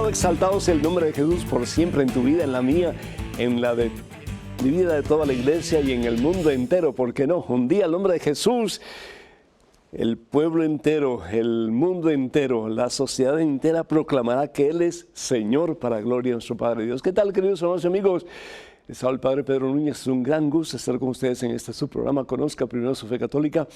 Exaltado sea el nombre de Jesús por siempre en tu vida, en la mía, en la de mi vida, de toda la iglesia y en el mundo entero. ¿Por qué no? Un día el nombre de Jesús, el pueblo entero, el mundo entero, la sociedad entera proclamará que Él es Señor para gloria de nuestro Padre Dios. ¿Qué tal, queridos hermanos y amigos? Les habla el Padre Pedro Núñez. Es un gran gusto estar con ustedes en este su programa Conozca Primero su Fe Católica.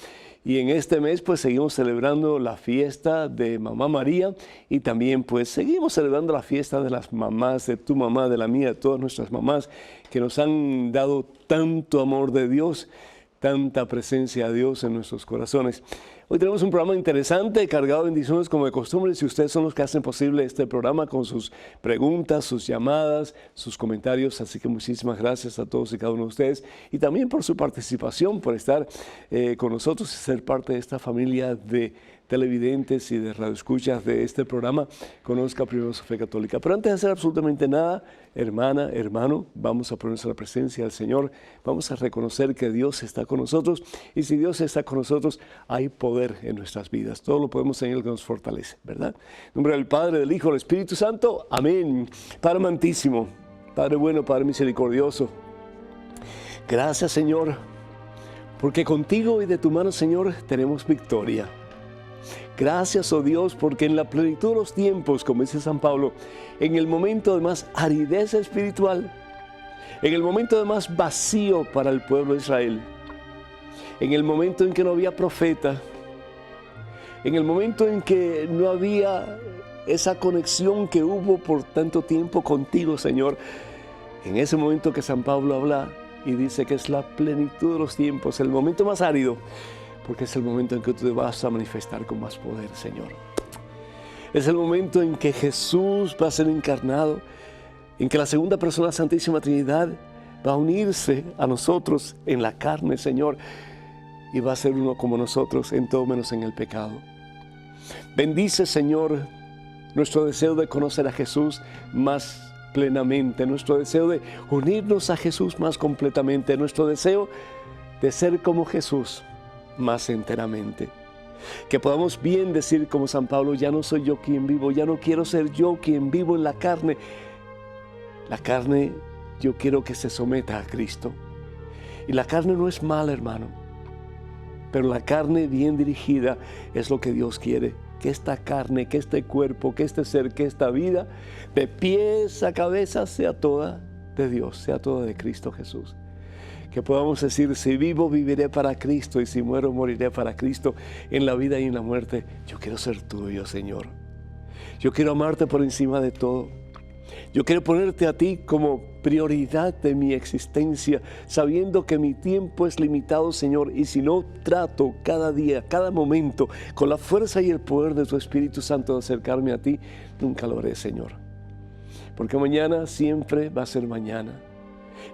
Y en este mes pues seguimos celebrando la fiesta de Mamá María y también pues seguimos celebrando la fiesta de las mamás, de tu mamá, de la mía, de todas nuestras mamás que nos han dado tanto amor de Dios, tanta presencia de Dios en nuestros corazones. Hoy tenemos un programa interesante, cargado de bendiciones como de costumbre. Si ustedes son los que hacen posible este programa con sus preguntas, sus llamadas, sus comentarios. Así que muchísimas gracias a todos y cada uno de ustedes. Y también por su participación, por estar con nosotros y ser parte de esta familia de televidentes y de radioescuchas de este programa, Conozca Primero su Fe Católica. Pero antes de hacer absolutamente nada, hermana, hermano, vamos a ponernos a la presencia del Señor, vamos a reconocer que Dios está con nosotros, y si Dios está con nosotros, hay poder en nuestras vidas. Todo lo podemos en Él que nos fortalece, ¿verdad? En nombre del Padre, del Hijo, del Espíritu Santo. Amén. Padre amantísimo, Padre bueno, Padre misericordioso, gracias, Señor, porque contigo y de tu mano, Señor, tenemos victoria. Gracias, oh Dios, porque en la plenitud de los tiempos, como dice San Pablo, en el momento de más aridez espiritual, en el momento de más vacío para el pueblo de Israel, en el momento en que no había profeta, en el momento en que no había esa conexión que hubo por tanto tiempo contigo, Señor, en ese momento que San Pablo habla y dice que es la plenitud de los tiempos, el momento más árido, porque es el momento en que tú te vas a manifestar con más poder, Señor. Es el momento en que Jesús va a ser encarnado, en que la segunda persona de la Santísima Trinidad va a unirse a nosotros en la carne, Señor, y va a ser uno como nosotros en todo menos en el pecado. Bendice, Señor, nuestro deseo de conocer a Jesús más plenamente, nuestro deseo de unirnos a Jesús más completamente, nuestro deseo de ser como Jesús más enteramente. Que podamos bien decir como San Pablo: ya no soy yo quien vivo, ya no quiero ser yo quien vivo en la carne. La carne yo quiero que se someta a Cristo. Y la carne no es mala, hermano, pero la carne bien dirigida es lo que Dios quiere. Que esta carne, que este cuerpo, que este ser, que esta vida, de pies a cabeza, sea toda de Dios, sea toda de Cristo Jesús. Que podamos decir: si vivo, viviré para Cristo, y si muero, moriré para Cristo. En la vida y en la muerte, yo quiero ser tuyo, Señor. Yo quiero amarte por encima de todo. Yo quiero ponerte a ti como prioridad de mi existencia, sabiendo que mi tiempo es limitado, Señor, y si no trato cada día, cada momento, con la fuerza y el poder de tu Espíritu Santo de acercarme a ti, nunca lo haré, Señor. Porque mañana siempre va a ser mañana.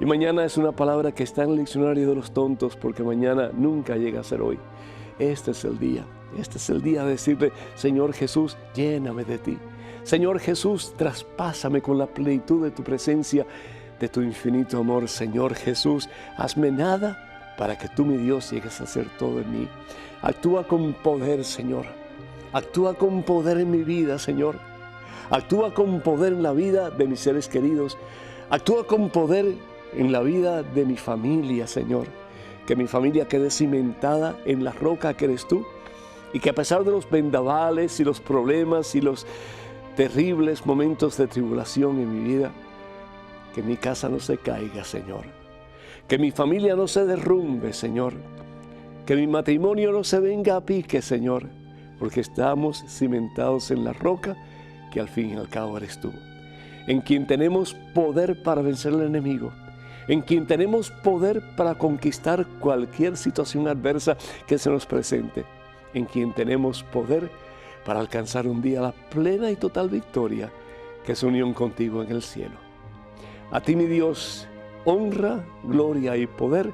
Y mañana es una palabra que está en el diccionario de los tontos, porque mañana nunca llega a ser hoy. Este es el día de decirle: Señor Jesús, lléname de ti. Señor Jesús, traspásame con la plenitud de tu presencia, de tu infinito amor. Señor Jesús, hazme nada para que tú, mi Dios, llegues a ser todo en mí. Actúa con poder, Señor. Actúa con poder en mi vida, Señor. Actúa con poder en la vida de mis seres queridos. Actúa con poder en la vida de mi familia, Señor. Que mi familia quede cimentada en la roca que eres tú, y que a pesar de los vendavales y los problemas y los terribles momentos de tribulación en mi vida, que mi casa no se caiga, Señor. Que mi familia no se derrumbe, Señor. Que mi matrimonio no se venga a pique, Señor, porque estamos cimentados en la roca que al fin y al cabo eres tú, en quien tenemos poder para vencer al enemigo, en quien tenemos poder para conquistar cualquier situación adversa que se nos presente, en quien tenemos poder para alcanzar un día la plena y total victoria, que es unión contigo en el cielo. A ti, mi Dios, honra, gloria y poder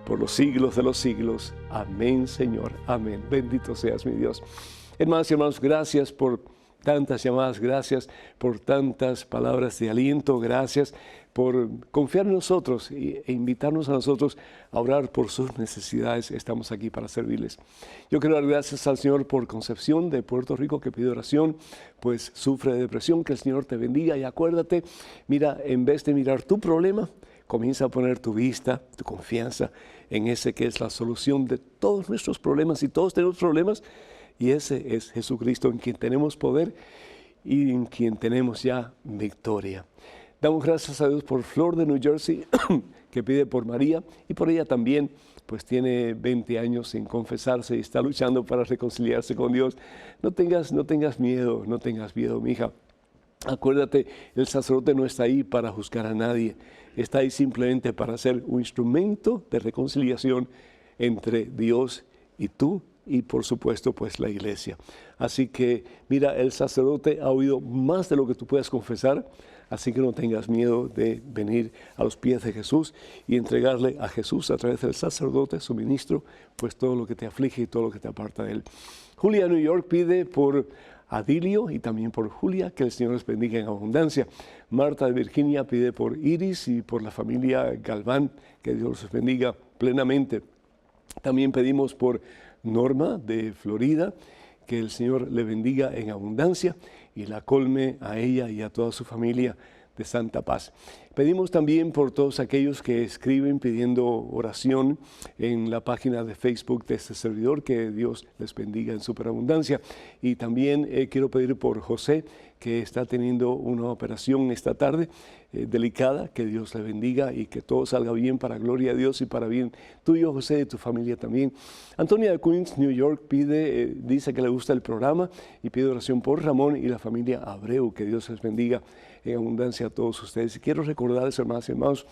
por los siglos de los siglos. Amén, Señor. Amén. Bendito seas, mi Dios. Hermanos y hermanos, gracias por tantas llamadas, gracias por tantas palabras de aliento, gracias por confiar en nosotros e invitarnos a nosotros a orar por sus necesidades. Estamos aquí para servirles. Yo quiero dar gracias al Señor por Concepción de Puerto Rico, que pide oración, pues sufre de depresión. Que el Señor te bendiga y acuérdate, mira, en vez de mirar tu problema, comienza a poner tu vista, tu confianza en ese que es la solución de todos nuestros problemas, y todos tenemos problemas, y ese es Jesucristo, en quien tenemos poder y en quien tenemos ya victoria. Damos gracias a Dios por Flor de New Jersey, que pide por María, y por ella también, pues tiene 20 años sin confesarse y está luchando para reconciliarse con Dios. No tengas miedo, no tengas miedo, mija. Acuérdate, el sacerdote no está ahí para juzgar a nadie, está ahí simplemente para ser un instrumento de reconciliación entre Dios y tú, y por supuesto pues la iglesia. Así que mira, el sacerdote ha oído más de lo que tú puedas confesar, así que no tengas miedo de venir a los pies de Jesús y entregarle a Jesús a través del sacerdote, su ministro, pues todo lo que te aflige y todo lo que te aparta de él. Julia de New York pide por Adilio y también por Julia, que el Señor les bendiga en abundancia. Marta de Virginia pide por Iris y por la familia Galván, que Dios los bendiga plenamente. También pedimos por Norma de Florida, que el Señor le bendiga en abundancia y la colme a ella y a toda su familia de santa paz. Pedimos también por todos aquellos que escriben pidiendo oración en la página de Facebook de este servidor, que Dios les bendiga en superabundancia. Y también quiero pedir por José, que está teniendo una operación esta tarde delicada, que Dios le bendiga y que todo salga bien para gloria de Dios y para bien tuyo, José, y tu familia también. Antonia de Queens, New York, dice que le gusta el programa y pide oración por Ramón y la familia Abreu, que Dios les bendiga en abundancia a todos ustedes. Y quiero recordarles, hermanas y hermanos,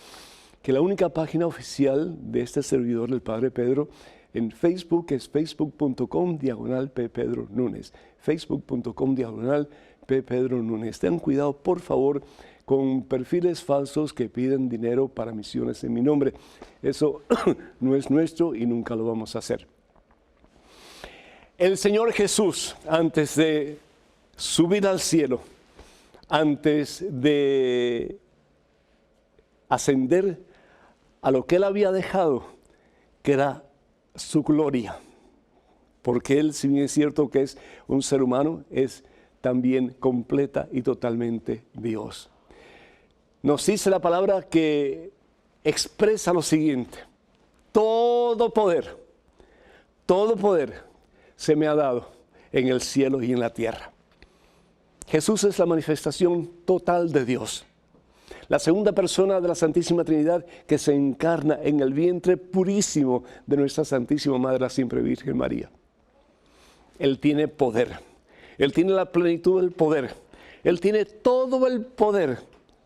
que la única página oficial de este servidor, del Padre Pedro, en Facebook es facebook.com/ppedronúñez, facebook.com/ppedronúñez. Ten cuidado, por favor, con perfiles falsos que piden dinero para misiones en mi nombre. Eso no es nuestro y nunca lo vamos a hacer. El Señor Jesús, antes de subir al cielo, antes de ascender a lo que Él había dejado, que era su gloria, porque Él, si bien es cierto que es un ser humano, es también completa y totalmente Dios. Nos dice la palabra que expresa lo siguiente: todo poder se me ha dado en el cielo y en la tierra. Jesús es la manifestación total de Dios, la segunda persona de la Santísima Trinidad, que se encarna en el vientre purísimo de nuestra Santísima Madre, la siempre Virgen María. Él tiene poder, Él tiene la plenitud del poder, Él tiene todo el poder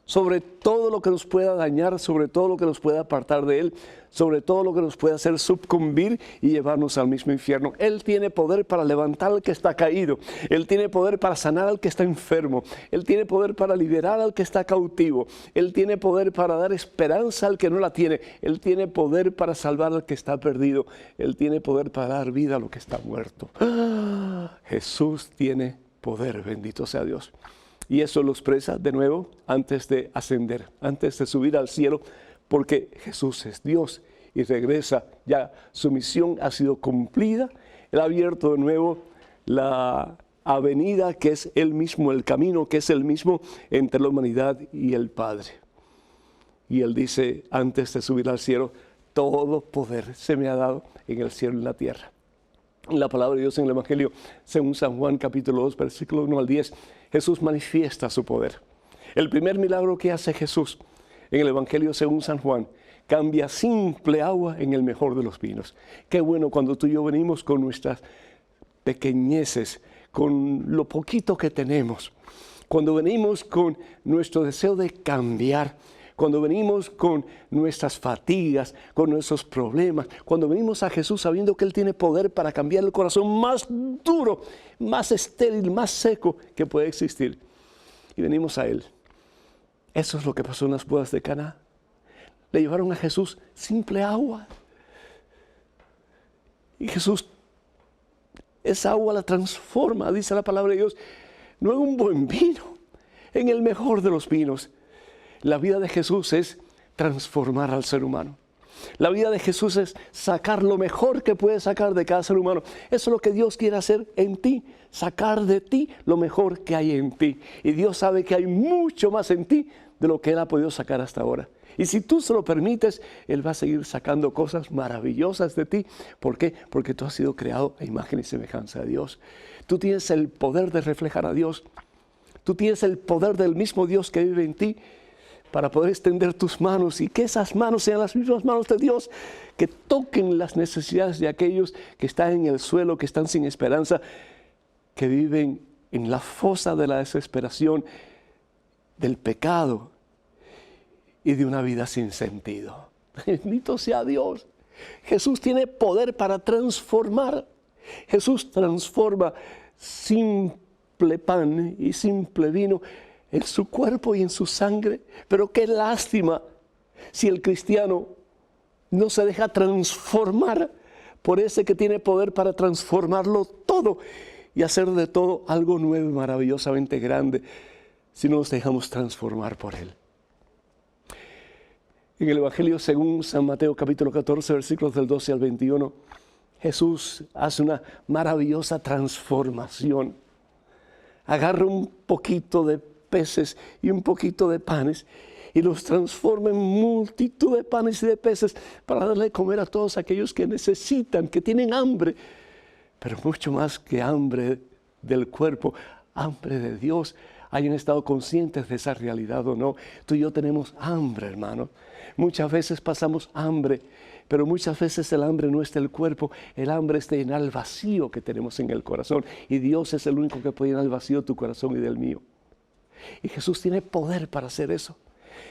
sobre todo lo que nos pueda dañar, sobre todo lo que nos pueda apartar de Él, sobre todo lo que nos pueda hacer sucumbir y llevarnos al mismo infierno. Él tiene poder para levantar al que está caído, Él tiene poder para sanar al que está enfermo, Él tiene poder para liberar al que está cautivo, Él tiene poder para dar esperanza al que no la tiene, Él tiene poder para salvar al que está perdido, Él tiene poder para dar vida a lo que está muerto. Jesús tiene poder, bendito sea Dios. Y eso lo expresa de nuevo antes de ascender, antes de subir al cielo, porque Jesús es Dios y regresa. Ya su misión ha sido cumplida. Él ha abierto de nuevo la avenida que es Él mismo, el camino que es Él mismo entre la humanidad y el Padre. Y Él dice, antes de subir al cielo, todo poder se me ha dado en el cielo y en la tierra. La palabra de Dios en el Evangelio, según San Juan capítulo 2, versículo 1 al 10, Jesús manifiesta su poder. El primer milagro que hace Jesús en el Evangelio según San Juan, cambia simple agua en el mejor de los vinos. Qué bueno cuando tú y yo venimos con nuestras pequeñeces, con lo poquito que tenemos, cuando venimos con nuestro deseo de cambiar, cuando venimos con nuestras fatigas, con nuestros problemas, cuando venimos a Jesús sabiendo que Él tiene poder para cambiar el corazón más duro, más estéril, más seco que puede existir. Y venimos a Él. Eso es lo que pasó en las bodas de Caná. Le llevaron a Jesús simple agua. Y Jesús, esa agua la transforma, dice la palabra de Dios, no en un buen vino, en el mejor de los vinos. La vida de Jesús es transformar al ser humano. La vida de Jesús es sacar lo mejor que puede sacar de cada ser humano. Eso es lo que Dios quiere hacer en ti, sacar de ti lo mejor que hay en ti. Y Dios sabe que hay mucho más en ti de lo que Él ha podido sacar hasta ahora. Y si tú se lo permites, Él va a seguir sacando cosas maravillosas de ti. ¿Por qué? Porque tú has sido creado a imagen y semejanza de Dios. Tú tienes el poder de reflejar a Dios. Tú tienes el poder del mismo Dios que vive en ti para poder extender tus manos y que esas manos sean las mismas manos de Dios, que toquen las necesidades de aquellos que están en el suelo, que están sin esperanza, que viven en la fosa de la desesperación, del pecado y de una vida sin sentido. Bendito sea Dios. Jesús tiene poder para transformar. Jesús transforma simple pan y simple vino en su cuerpo y en su sangre. Pero qué lástima si el cristiano no se deja transformar por ese que tiene poder para transformarlo todo y hacer de todo algo nuevo y maravillosamente grande, si no nos dejamos transformar por Él. En el Evangelio según San Mateo capítulo 14, versículos del 12 al 21, Jesús hace una maravillosa transformación. Agarra un poquito de peces y un poquito de panes y los transforma en multitud de panes y de peces para darle de comer a todos aquellos que necesitan, que tienen hambre, pero mucho más que hambre del cuerpo, hambre de Dios. Hayan estado conscientes de esa realidad o no, tú y yo tenemos hambre, hermano. Muchas veces pasamos hambre, pero muchas veces el hambre no es del cuerpo, el hambre es de llenar el vacío que tenemos en el corazón, y Dios es el único que puede llenar el vacío de tu corazón y del mío. Y Jesús tiene poder para hacer eso.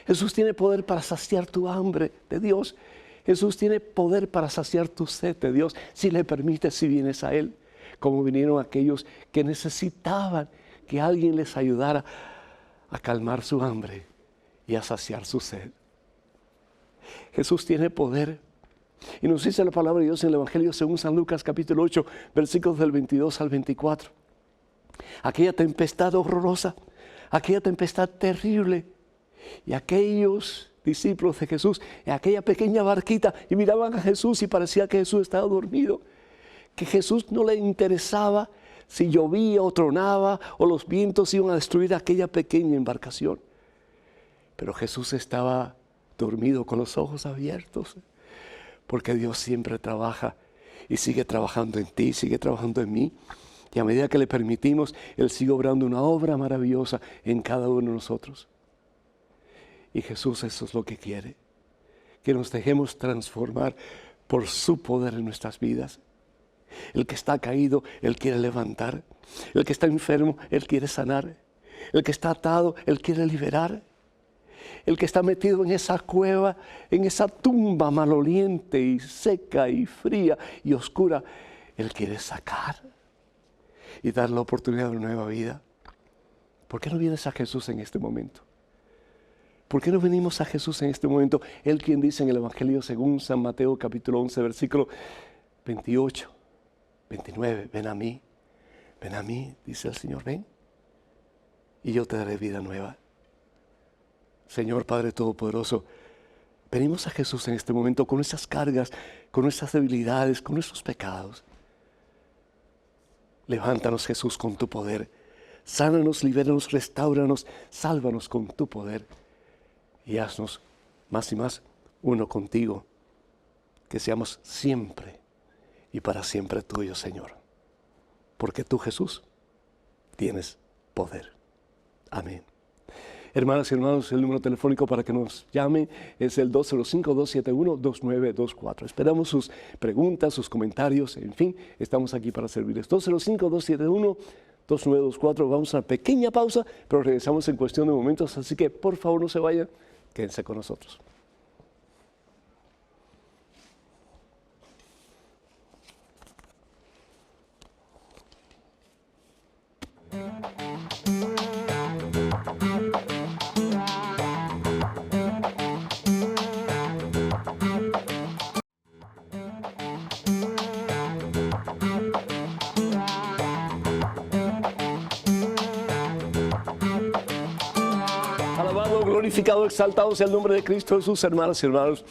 Jesús tiene poder para saciar tu hambre de Dios. Jesús tiene poder para saciar tu sed de Dios, si le permites, si vienes a Él, como vinieron aquellos que necesitaban que alguien les ayudara a calmar su hambre y a saciar su sed. Jesús tiene poder. Y nos dice la palabra de Dios en el Evangelio según San Lucas capítulo 8, versículos del 22 al 24. Aquella tempestad horrorosa, aquella tempestad terrible, y aquellos discípulos de Jesús en aquella pequeña barquita y miraban a Jesús y parecía que Jesús estaba dormido, que Jesús no le interesaba si llovía o tronaba o los vientos iban a destruir aquella pequeña embarcación. Pero Jesús estaba dormido con los ojos abiertos, porque Dios siempre trabaja y sigue trabajando en ti, sigue trabajando en mí. Y a medida que le permitimos, Él sigue obrando una obra maravillosa en cada uno de nosotros. Y Jesús eso es lo que quiere, que nos dejemos transformar por su poder en nuestras vidas. El que está caído, Él quiere levantar. El que está enfermo, Él quiere sanar. El que está atado, Él quiere liberar. El que está metido en esa cueva, en esa tumba maloliente y seca y fría y oscura, Él quiere sacar y dar la oportunidad de una nueva vida. ¿Por qué no vienes a Jesús en este momento? ¿Por qué no venimos a Jesús en este momento? Él quien dice en el Evangelio según San Mateo capítulo 11, versículo 28, 29, ven a mí, dice el Señor, ven, y yo te daré vida nueva. Señor Padre Todopoderoso, venimos a Jesús en este momento con nuestras cargas, con nuestras debilidades, con nuestros pecados. Levántanos, Jesús, con tu poder. Sánanos, libéranos, restáuranos, sálvanos con tu poder. Y haznos más y más uno contigo. Que seamos siempre y para siempre tuyos, Señor. Porque tú, Jesús, tienes poder. Amén. Hermanas y hermanos, el número telefónico para que nos llamen es el 205-271-2924. Esperamos sus preguntas, sus comentarios, en fin, estamos aquí para servirles. 205-271-2924. Vamos a una pequeña pausa, pero regresamos en cuestión de momentos, así que por favor no se vayan, quédense con nosotros. Glorificado, exaltado sea el nombre de Cristo Jesús, hermanas y hermanos.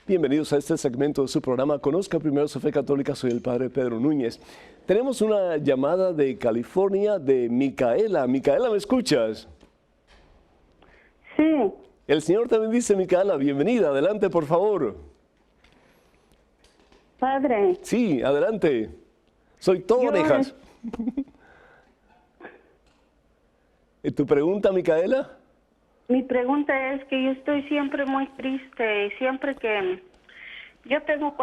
Bienvenidos a este segmento de su programa Conozca Primero su Fe Católica. Soy el Padre Pedro Núñez. Tenemos una llamada de California de Micaela. Micaela, ¿me escuchas? Sí, El Señor te bendice, Micaela. Bienvenida. Adelante, por favor. padre. Sí, adelante. Soy todo Yo orejas. ¿Y tu pregunta, Micaela? Mi pregunta es que yo estoy siempre muy triste y siempre que yo tengo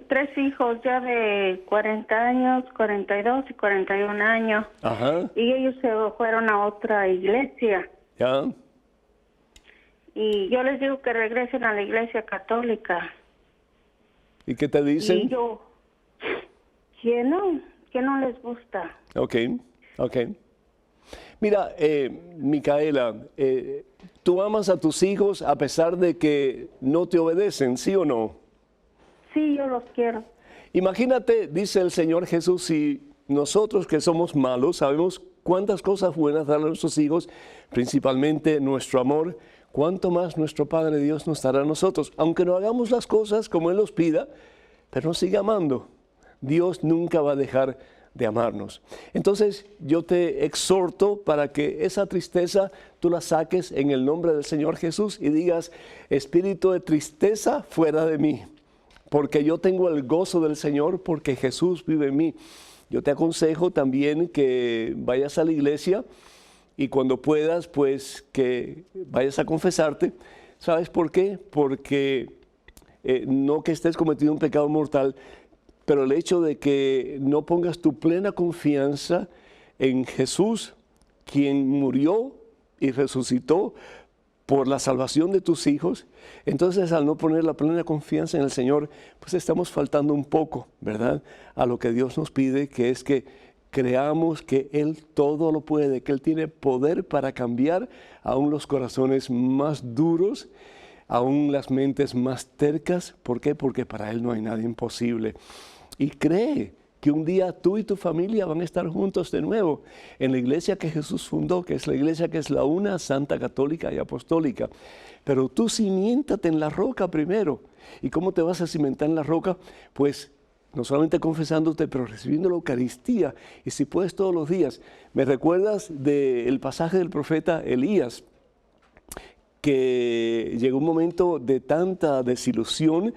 tres hijos ya de 40 años, 42 y 41 años Ajá, y ellos se fueron a otra iglesia ya. y yo les digo que regresen a la iglesia católica ¿Y qué te dicen? y yo que no les gusta. Ok, ok. Mira, Micaela, tú amas a tus hijos a pesar de que no te obedecen, ¿sí o no? Sí, yo los quiero. Imagínate, dice el Señor Jesús, si nosotros que somos malos sabemos cuántas cosas buenas dan a nuestros hijos, principalmente nuestro amor, cuánto más nuestro Padre Dios nos dará a nosotros, aunque no hagamos las cosas como Él nos pida, pero nos sigue amando. Dios nunca va a dejar de amarnos. Entonces yo te exhorto para que esa tristeza tú la saques en el nombre del Señor Jesús y digas, espíritu de tristeza fuera de mí, porque yo tengo el gozo del Señor, porque Jesús vive en mí. Yo te aconsejo también que vayas a la iglesia y cuando puedas, pues que vayas a confesarte. ¿Sabes por qué? Porque no que estés cometiendo un pecado mortal, pero el hecho de que no pongas tu plena confianza en Jesús, quien murió y resucitó por la salvación de tus hijos, entonces al no poner la plena confianza en el Señor, pues estamos faltando un poco, ¿verdad? A lo que Dios nos pide, que es que creamos que Él todo lo puede, que Él tiene poder para cambiar aún los corazones más duros, aún las mentes más tercas. ¿Por qué? Porque para Él no hay nada imposible. Y cree que un día tú y tu familia van a estar juntos de nuevo en la iglesia que Jesús fundó, que es la iglesia que es la una, santa, católica y apostólica. Pero tú cimiéntate en la roca primero. ¿Y cómo te vas a cimentar en la roca? Pues no solamente confesándote, pero recibiendo la Eucaristía. Y si puedes todos los días. ¿Me recuerdas del pasaje del profeta Elías? Que llegó un momento de tanta desilusión,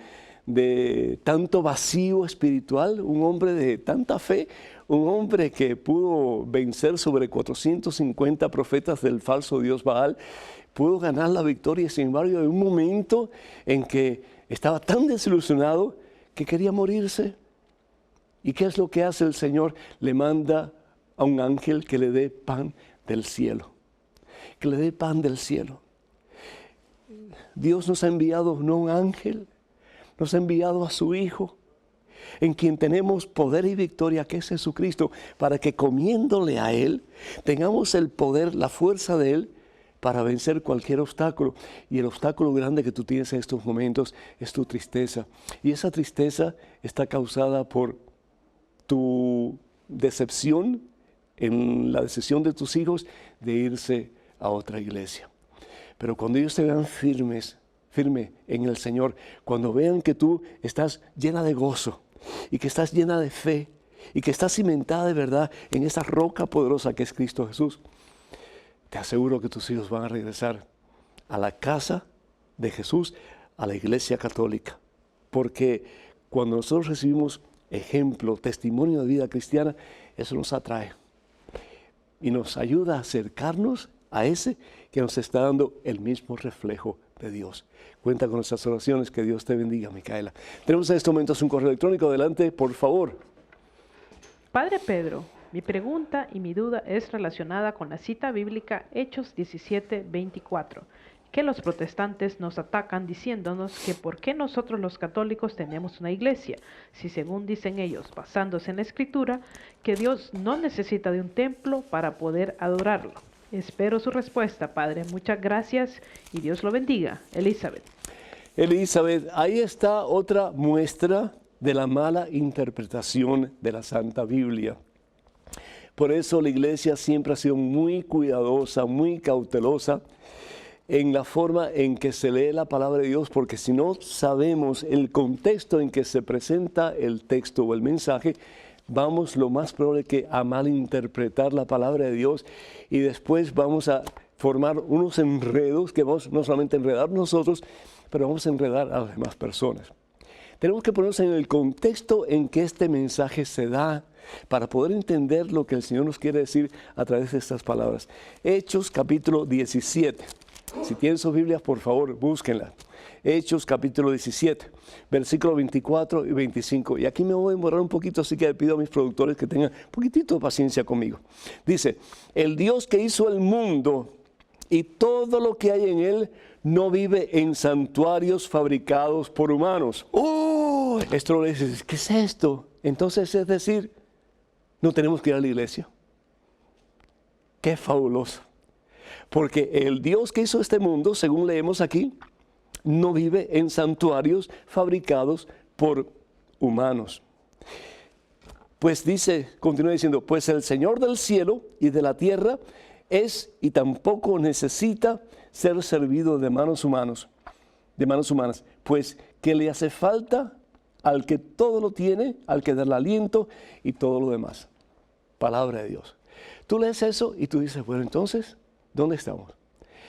de tanto vacío espiritual, un hombre de tanta fe, un hombre que pudo vencer sobre 450 profetas del falso dios Baal, pudo ganar la victoria. Sin embargo, en un momento en que estaba tan desilusionado que quería morirse. ¿Y qué es lo que hace el Señor? Le manda a un ángel que le dé pan del cielo, que le dé pan del cielo. Dios nos ha enviado no un ángel, nos ha enviado a su Hijo, en quien tenemos poder y victoria, que es Jesucristo, para que comiéndole a Él, tengamos el poder, la fuerza de Él, para vencer cualquier obstáculo. Y el obstáculo grande que tú tienes en estos momentos es tu tristeza. Y esa tristeza está causada por tu decepción en la decisión de tus hijos de irse a otra iglesia. Pero cuando ellos te vean firme en el Señor, cuando vean que tú estás llena de gozo y que estás llena de fe y que estás cimentada de verdad en esa roca poderosa que es Cristo Jesús, te aseguro que tus hijos van a regresar a la casa de Jesús, a la iglesia católica. Porque cuando nosotros recibimos ejemplo, testimonio de vida cristiana, eso nos atrae y nos ayuda a acercarnos a ese que nos está dando el mismo reflejo de Dios. Cuenta con nuestras oraciones. Que Dios te bendiga, Micaela. Tenemos en estos momentos un correo electrónico. Adelante, por favor. Padre Pedro, mi pregunta y mi duda es relacionada con la cita bíblica Hechos 17:24, que los protestantes nos atacan diciéndonos que por qué nosotros los católicos tenemos una iglesia, si según dicen ellos, basándose en la Escritura, que Dios no necesita de un templo para poder adorarlo. Espero su respuesta, Padre. Muchas gracias y Dios lo bendiga. Elizabeth. Elizabeth, ahí está otra muestra de la mala interpretación de la Santa Biblia. Por eso la iglesia siempre ha sido muy cuidadosa, muy cautelosa en la forma en que se lee la palabra de Dios, porque si no sabemos el contexto en que se presenta el texto o el mensaje, vamos lo más probable que a malinterpretar la palabra de Dios y después vamos a formar unos enredos que vamos no solamente a enredar nosotros, pero vamos a enredar a las demás personas. Tenemos que ponernos en el contexto en que este mensaje se da para poder entender lo que el Señor nos quiere decir a través de estas palabras. Hechos capítulo 17. Si tienen sus Biblias, por favor, búsquenlas. Hechos capítulo 17, versículos 24 y 25. Y aquí me voy a demorar un poquito, así que le pido a mis productores que tengan un poquitito de paciencia conmigo. Dice, el Dios que hizo el mundo y todo lo que hay en él no vive en santuarios fabricados por humanos. ¡Oh! Esto lo dices, ¿qué es esto? Entonces, es decir, no tenemos que ir a la iglesia. ¡Qué fabuloso! Porque el Dios que hizo este mundo, según leemos aquí, no vive en santuarios fabricados por humanos. Pues dice, continúa diciendo, pues el Señor del cielo y de la tierra es y tampoco necesita ser servido de manos humanas, pues que le hace falta al que todo lo tiene, al que da el aliento y todo lo demás. Palabra de Dios. Tú lees eso y tú dices, bueno, entonces, ¿dónde estamos?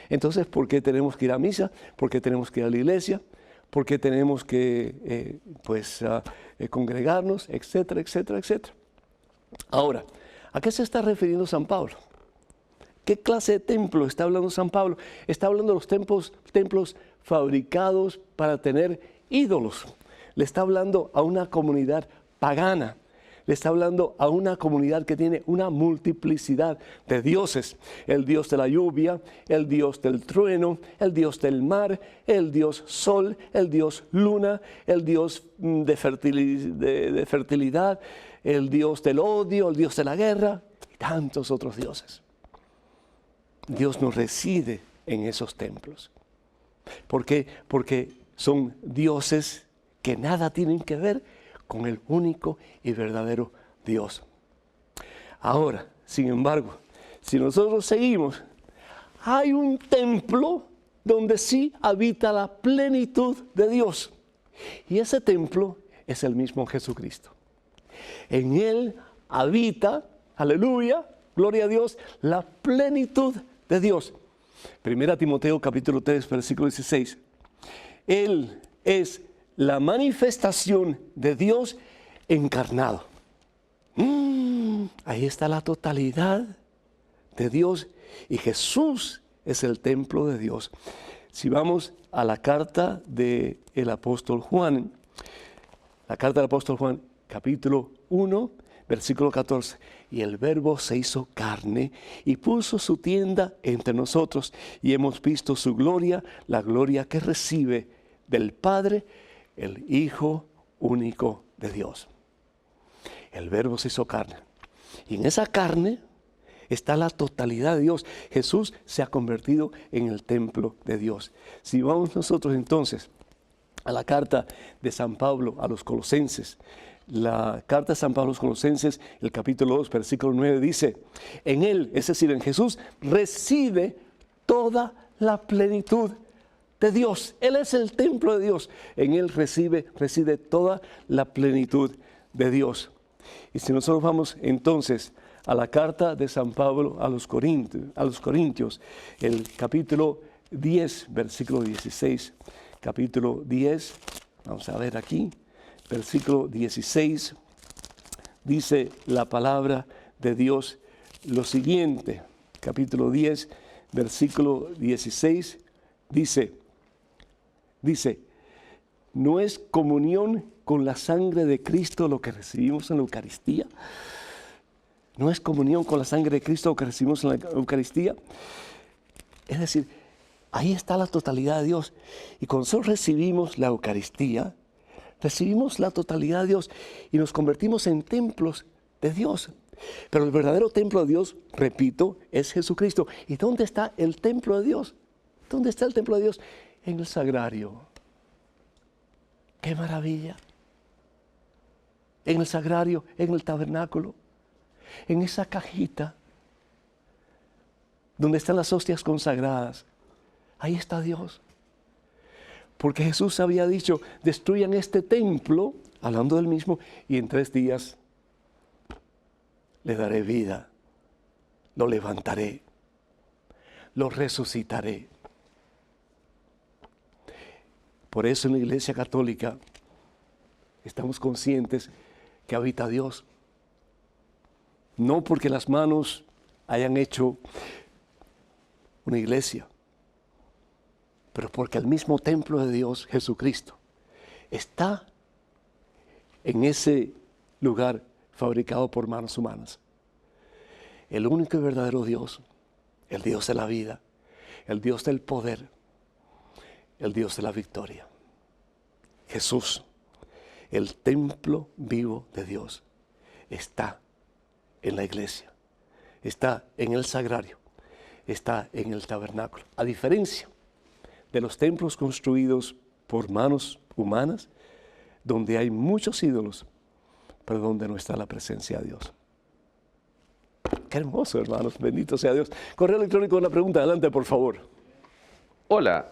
Entonces, ¿por qué tenemos que ir a misa? ¿Por qué tenemos que ir a la iglesia? ¿Por qué tenemos que congregarnos? Etcétera, etcétera, etcétera. Ahora, ¿a qué se está refiriendo San Pablo? ¿Qué clase de templo está hablando San Pablo? Está hablando de los templos fabricados para tener ídolos. Le está hablando a una comunidad pagana. Le está hablando a una comunidad que tiene una multiplicidad de dioses. El dios de la lluvia, el dios del trueno, el dios del mar, el dios sol, el dios luna, el dios de fertilidad, el dios del odio, el dios de la guerra y tantos otros dioses. Dios no reside en esos templos. ¿Por qué? Porque son dioses que nada tienen que ver con el único y verdadero Dios. Ahora, sin embargo, si nosotros seguimos, hay un templo donde sí habita la plenitud de Dios. Y ese templo es el mismo Jesucristo. En Él habita, aleluya, gloria a Dios, la plenitud de Dios. 1 Timoteo capítulo 3, versículo 16. Él es la manifestación de Dios encarnado. Ahí está la totalidad de Dios y Jesús es el templo de Dios. Si vamos a la carta del apóstol Juan, capítulo 1, versículo 14. Y el Verbo se hizo carne y puso su tienda entre nosotros y hemos visto su gloria, la gloria que recibe del Padre, el Hijo único de Dios. El Verbo se hizo carne. Y en esa carne está la totalidad de Dios. Jesús se ha convertido en el templo de Dios. Si vamos nosotros entonces a la carta de San Pablo a los Colosenses, la carta de San Pablo a los Colosenses, el capítulo 2, versículo 9 dice, en Él, es decir, en Jesús, reside toda la plenitud de Dios. Él es el templo de Dios. En Él reside toda la plenitud de Dios. Y si nosotros vamos entonces a la carta de San Pablo a los Corintios, el capítulo 10, versículo 16, capítulo 10, vamos a ver aquí, versículo 16, dice la palabra de Dios lo siguiente, capítulo 10, versículo 16, dice, ¿no es comunión con la sangre de Cristo lo que recibimos en la Eucaristía? ¿No es comunión con la sangre de Cristo lo que recibimos en la Eucaristía? Es decir, ahí está la totalidad de Dios. Y cuando nosotros recibimos la Eucaristía, recibimos la totalidad de Dios y nos convertimos en templos de Dios. Pero el verdadero templo de Dios, repito, es Jesucristo. ¿Y dónde está el templo de Dios? ¿Dónde está el templo de Dios? En el sagrario. ¡Qué maravilla! En el sagrario, en el tabernáculo, en esa cajita donde están las hostias consagradas. Ahí está Dios. Porque Jesús había dicho, destruyan este templo, hablando del mismo, y en 3 días le daré vida, lo levantaré, lo resucitaré. Por eso en la Iglesia Católica estamos conscientes que habita Dios. No porque las manos hayan hecho una iglesia, pero porque el mismo templo de Dios, Jesucristo, está en ese lugar fabricado por manos humanas. El único y verdadero Dios, el Dios de la vida, el Dios del poder, el Dios de la victoria. Jesús, el templo vivo de Dios, está en la iglesia, está en el sagrario, está en el tabernáculo. A diferencia de los templos construidos por manos humanas, donde hay muchos ídolos, pero donde no está la presencia de Dios. Qué hermoso, hermanos, bendito sea Dios. Correo electrónico, una pregunta, adelante, por favor. Hola,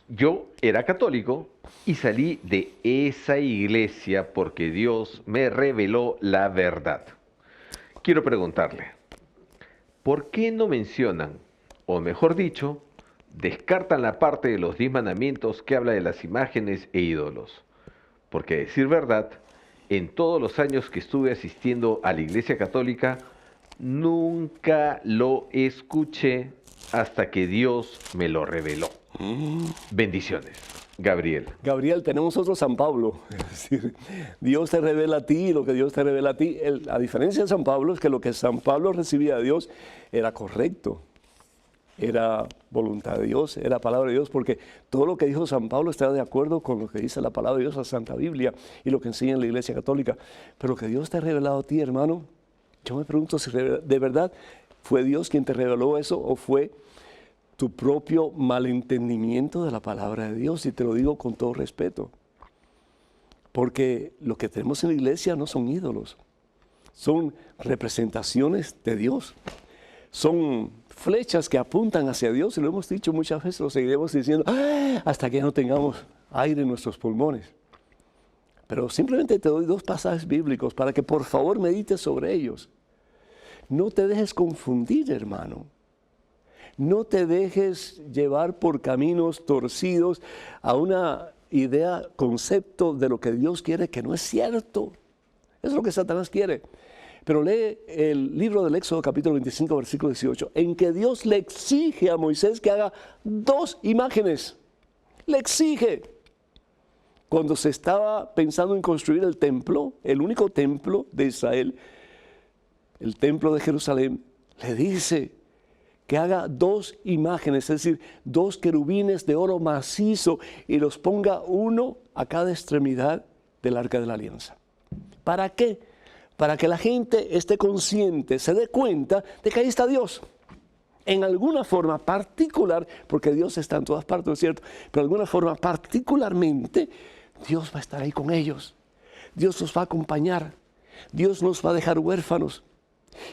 yo era católico y salí de esa iglesia porque Dios me reveló la verdad. Quiero preguntarle, ¿por qué no mencionan, o mejor dicho, descartan la parte de los 10 mandamientos que habla de las imágenes e ídolos? Porque a decir verdad, en todos los años que estuve asistiendo a la Iglesia Católica, nunca lo escuché hasta que Dios me lo reveló. Bendiciones. Gabriel. Gabriel, tenemos otro San Pablo. Es decir, Dios te revela a ti lo que Dios te revela a ti. A diferencia de San Pablo, es que lo que San Pablo recibía de Dios era correcto. Era voluntad de Dios, era palabra de Dios, porque todo lo que dijo San Pablo está de acuerdo con lo que dice la palabra de Dios, la Santa Biblia, y lo que enseña en la Iglesia Católica. Pero lo que Dios te ha revelado a ti, hermano, yo me pregunto si de verdad fue Dios quien te reveló eso o fue tu propio malentendimiento de la palabra de Dios, y te lo digo con todo respeto. Porque lo que tenemos en la iglesia no son ídolos, son representaciones de Dios. Son flechas que apuntan hacia Dios, y lo hemos dicho muchas veces, lo seguiremos diciendo hasta que no tengamos aire en nuestros pulmones. Pero simplemente te doy 2 pasajes bíblicos para que por favor medites sobre ellos. No te dejes confundir, hermano. No te dejes llevar por caminos torcidos a una idea, concepto de lo que Dios quiere que no es cierto. Eso es lo que Satanás quiere. Pero lee el libro del Éxodo capítulo 25, versículo 18, en que Dios le exige a Moisés que haga 2 imágenes. Le exige. Cuando se estaba pensando en construir el templo, el único templo de Israel, el templo de Jerusalén, le dice que haga 2 imágenes, es decir, 2 querubines de oro macizo, y los ponga uno a cada extremidad del arca de la alianza. ¿Para qué? Para que la gente esté consciente, se dé cuenta de que ahí está Dios. En alguna forma particular, porque Dios está en todas partes, ¿no es cierto? Pero de alguna forma particularmente, Dios va a estar ahí con ellos. Dios los va a acompañar. Dios nos va a dejar huérfanos.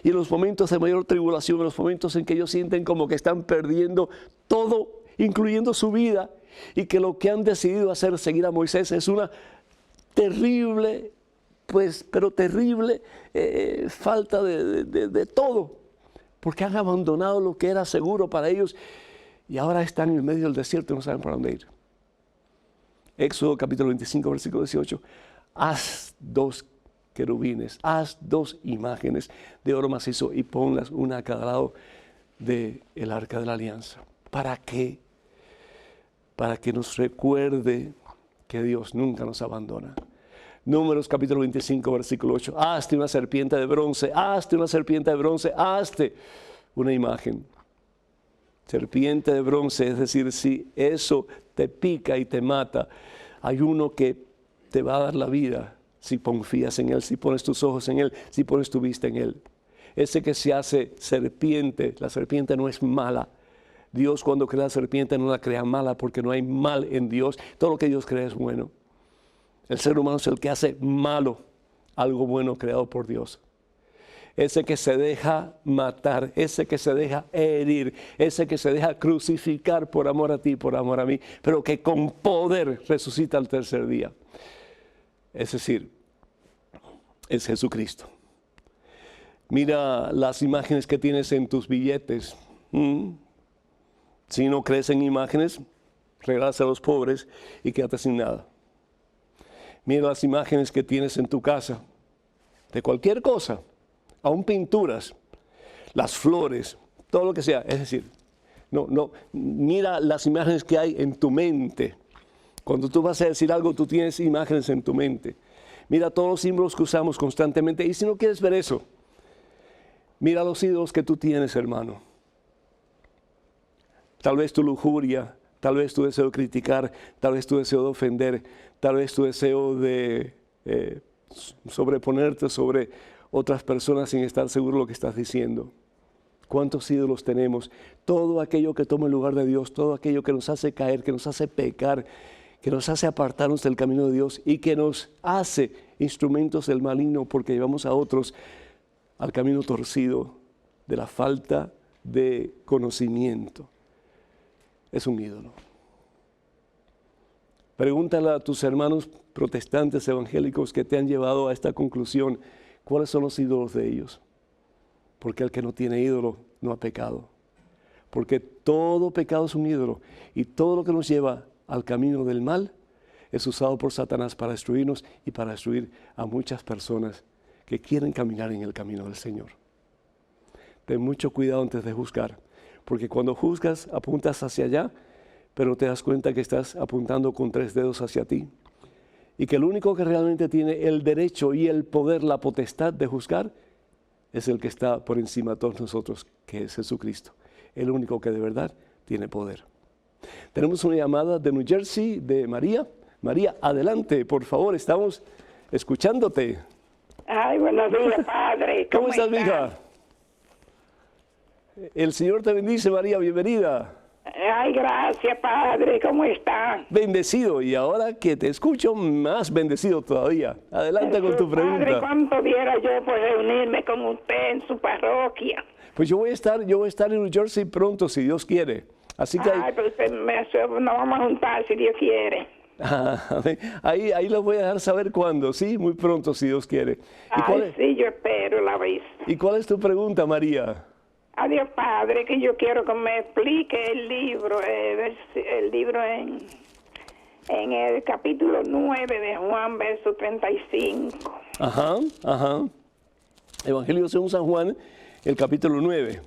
Y en los momentos de mayor tribulación, en los momentos en que ellos sienten como que están perdiendo todo, incluyendo su vida, y que lo que han decidido hacer, seguir a Moisés, es una terrible, pero terrible falta de todo, porque han abandonado lo que era seguro para ellos y ahora están en el medio del desierto y no saben por dónde ir. Éxodo capítulo 25, versículo 18, haz 2 querubines, haz 2 imágenes de oro macizo y ponlas una a cada lado del arca de la alianza. ¿Para qué? Para que nos recuerde que Dios nunca nos abandona. Números capítulo 25, versículo 8, hazte una serpiente de bronce, hazte una serpiente de bronce, hazte una imagen. Serpiente de bronce, es decir, si eso te pica y te mata, hay uno que te va a dar la vida. Si confías en Él, si pones tus ojos en Él, si pones tu vista en Él. Ese que se hace serpiente, la serpiente no es mala. Dios cuando crea la serpiente no la crea mala, porque no hay mal en Dios. Todo lo que Dios crea es bueno. El ser humano es el que hace malo algo bueno creado por Dios. ese que se deja matar, ese que se deja herir, ese que se deja crucificar por amor a ti, por amor a mí, pero que con poder resucita al tercer día. Es decir, es Jesucristo. Mira las imágenes que tienes en tus billetes. Si no crees en imágenes, regálalas a los pobres y quédate sin nada. Mira las imágenes que tienes en tu casa, de cualquier cosa, aún pinturas, las flores, todo lo que sea. Es decir, mira las imágenes que hay en tu mente. Cuando tú vas a decir algo, tú tienes imágenes en tu mente. Mira todos los símbolos que usamos constantemente. Y si no quieres ver eso, mira los ídolos que tú tienes, hermano. Tal vez tu lujuria, tal vez tu deseo de criticar, tal vez tu deseo de ofender, tal vez tu deseo de sobreponerte sobre otras personas sin estar seguro de lo que estás diciendo. ¿Cuántos ídolos tenemos? Todo aquello que toma el lugar de Dios, todo aquello que nos hace caer, que nos hace pecar, que nos hace apartarnos del camino de Dios y que nos hace instrumentos del maligno porque llevamos a otros al camino torcido de la falta de conocimiento. Es un ídolo. Pregúntale a tus hermanos protestantes evangélicos que te han llevado a esta conclusión, ¿cuáles son los ídolos de ellos? Porque el que no tiene ídolo no ha pecado. Porque todo pecado es un ídolo y todo lo que nos lleva al camino del mal es usado por Satanás para destruirnos y para destruir a muchas personas que quieren caminar en el camino del Señor. Ten mucho cuidado antes de juzgar, porque cuando juzgas apuntas hacia allá, pero te das cuenta que estás apuntando con 3 dedos hacia ti. Y que el único que realmente tiene el derecho y el poder, la potestad de juzgar, es el que está por encima de todos nosotros, que es Jesucristo. El único que de verdad tiene poder. Tenemos una llamada de New Jersey, de María. María, adelante, por favor, estamos escuchándote. Ay, buenos días, padre. ¿Cómo estás, mija? El Señor te bendice, María, bienvenida. Ay, gracias, padre. ¿Cómo está? Bendecido, y ahora que te escucho, más bendecido todavía. Adelante con tu pregunta. Padre, ¿cuánto diera yo por reunirme con usted en su parroquia? Pues yo voy a estar en New Jersey pronto, si Dios quiere. Así que ay, pues nos vamos a juntar, si Dios quiere. ahí lo voy a dejar saber cuándo, sí, muy pronto, si Dios quiere. Ay, sí, yo espero la vez. ¿Y cuál es tu pregunta, María? Adiós, padre, que yo quiero que me explique el libro en el capítulo 9 de Juan, verso 35. Ajá. Evangelio según San Juan, el capítulo 9.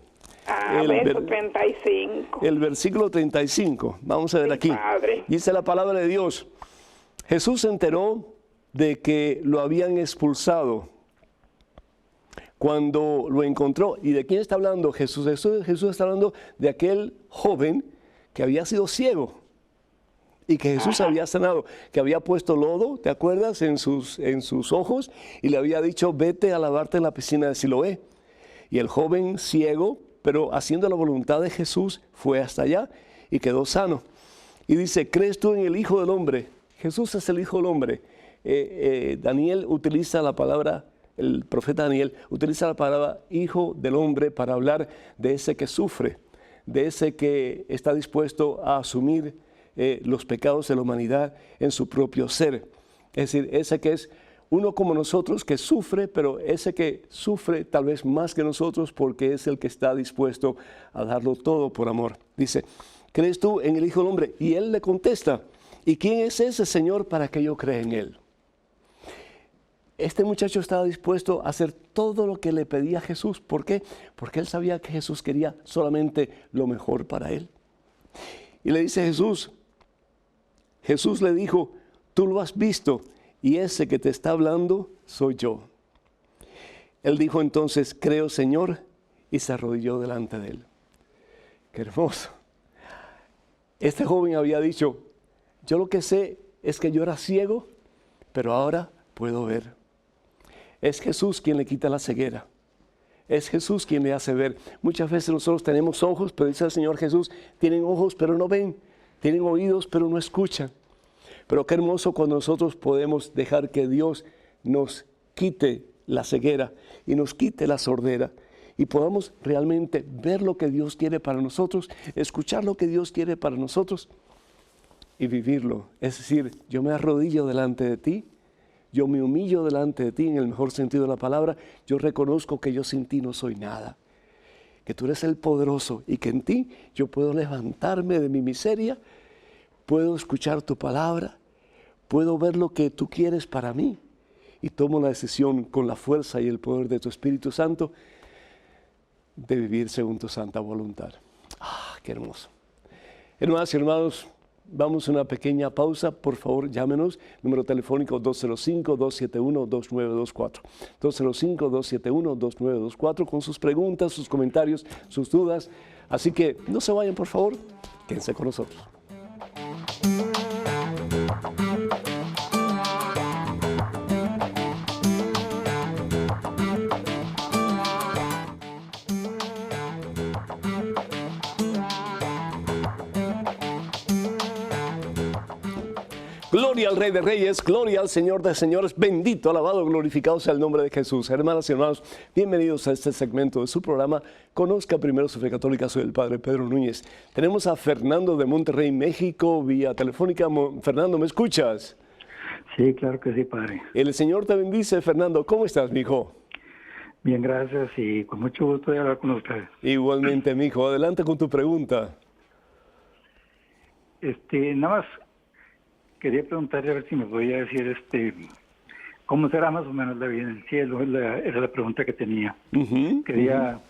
Verso 35. El versículo 35. Vamos a ver aquí. Padre. Dice la palabra de Dios. Jesús se enteró de que lo habían expulsado cuando lo encontró. ¿Y de quién está hablando Jesús? Jesús está hablando de aquel joven que había sido ciego y que Jesús había sanado, que había puesto lodo, ¿te acuerdas?, en sus ojos, y le había dicho, vete a lavarte en la piscina de Siloé. Y el joven ciego, pero haciendo la voluntad de Jesús, fue hasta allá y quedó sano. Y dice, ¿crees tú en el Hijo del Hombre? Jesús es el Hijo del Hombre. Daniel utiliza la palabra, el profeta Daniel utiliza la palabra Hijo del Hombre para hablar de ese que sufre, de ese que está dispuesto a asumir los pecados de la humanidad en su propio ser. Es decir, ese que es uno como nosotros que sufre, pero ese que sufre tal vez más que nosotros porque es el que está dispuesto a darlo todo por amor. Dice, ¿crees tú en el Hijo del Hombre? Y él le contesta, ¿y quién es ese Señor para que yo crea en él? Este muchacho estaba dispuesto a hacer todo lo que le pedía Jesús. ¿Por qué? Porque él sabía que Jesús quería solamente lo mejor para él. Y le dice Jesús le dijo, tú lo has visto y ese que te está hablando soy yo. Él dijo entonces, creo, Señor, y se arrodilló delante de él. Qué hermoso. Este joven había dicho, yo lo que sé es que yo era ciego, pero ahora puedo ver. Es Jesús quien le quita la ceguera. Es Jesús quien le hace ver. Muchas veces nosotros tenemos ojos, pero dice el Señor Jesús, tienen ojos pero no ven, tienen oídos pero no escuchan. Pero qué hermoso cuando nosotros podemos dejar que Dios nos quite la ceguera y nos quite la sordera y podamos realmente ver lo que Dios quiere para nosotros, escuchar lo que Dios quiere para nosotros y vivirlo. Es decir, yo me arrodillo delante de ti, yo me humillo delante de ti en el mejor sentido de la palabra, yo reconozco que yo sin ti no soy nada, que tú eres el poderoso y que en ti yo puedo levantarme de mi miseria, puedo escuchar tu palabra, puedo ver lo que tú quieres para mí y tomo la decisión con la fuerza y el poder de tu Espíritu Santo de vivir según tu santa voluntad. ¡Ah, qué hermoso! Hermanas y hermanos, vamos a una pequeña pausa. Por favor, llámenos. Número telefónico 205-271-2924. 205-271-2924 con sus preguntas, sus comentarios, sus dudas. Así que no se vayan, por favor. Quédense con nosotros. Gloria al Rey de Reyes, gloria al Señor de Señores, bendito, alabado, glorificado sea el nombre de Jesús. Hermanas y hermanos, bienvenidos a este segmento de su programa. Conozca primero su fe católica, soy el Padre Pedro Núñez. Tenemos a Fernando de Monterrey, México, vía telefónica. Fernando, ¿me escuchas? Sí, claro que sí, Padre. El Señor te bendice, Fernando. ¿Cómo estás, mijo? Bien, gracias y con mucho gusto de hablar con usted. Igualmente, mijo. Adelante con tu pregunta. Nada más quería preguntarle a ver si me podía decir, ¿cómo será más o menos la vida en el cielo? Era la pregunta que tenía. Quería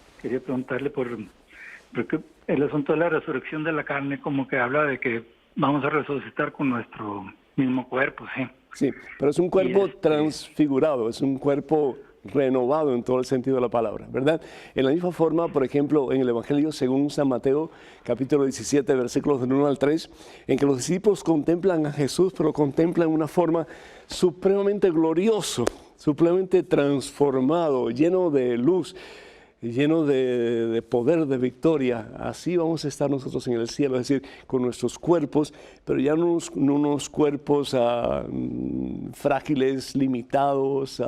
preguntarle porque el asunto de la resurrección de la carne como que habla de que vamos a resucitar con nuestro mismo cuerpo, ¿sí? Sí, pero es un cuerpo transfigurado, es un cuerpo renovado en todo el sentido de la palabra, ¿verdad? En la misma forma, por ejemplo, en el Evangelio según San Mateo, capítulo 17, versículos del 1 al 3, en que los discípulos contemplan a Jesús, pero contemplan una forma supremamente glorioso, supremamente transformado, lleno de luz, lleno de poder, de victoria. Así vamos a estar nosotros en el cielo, es decir, con nuestros cuerpos, pero ya no unos cuerpos frágiles, limitados,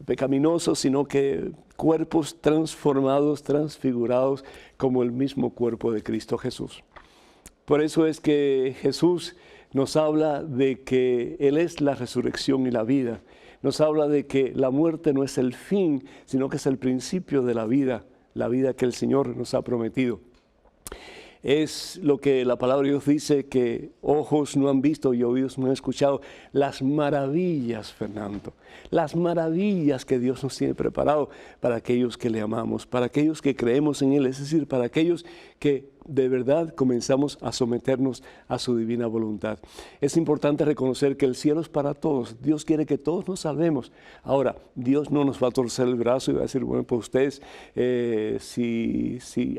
pecaminosos, sino que cuerpos transformados, transfigurados, como el mismo cuerpo de Cristo Jesús. Por eso es que Jesús nos habla de que Él es la resurrección y la vida. Nos habla de que la muerte no es el fin, sino que es el principio de la vida que el Señor nos ha prometido. Es lo que la palabra de Dios dice, que ojos no han visto y oídos no han escuchado. Las maravillas, Fernando, las maravillas que Dios nos tiene preparado para aquellos que le amamos, para aquellos que creemos en Él, es decir, para aquellos que de verdad comenzamos a someternos a su divina voluntad. Es importante reconocer que el cielo es para todos. Dios quiere que todos nos salvemos. Ahora, Dios no nos va a torcer el brazo y va a decir, bueno, pues ustedes,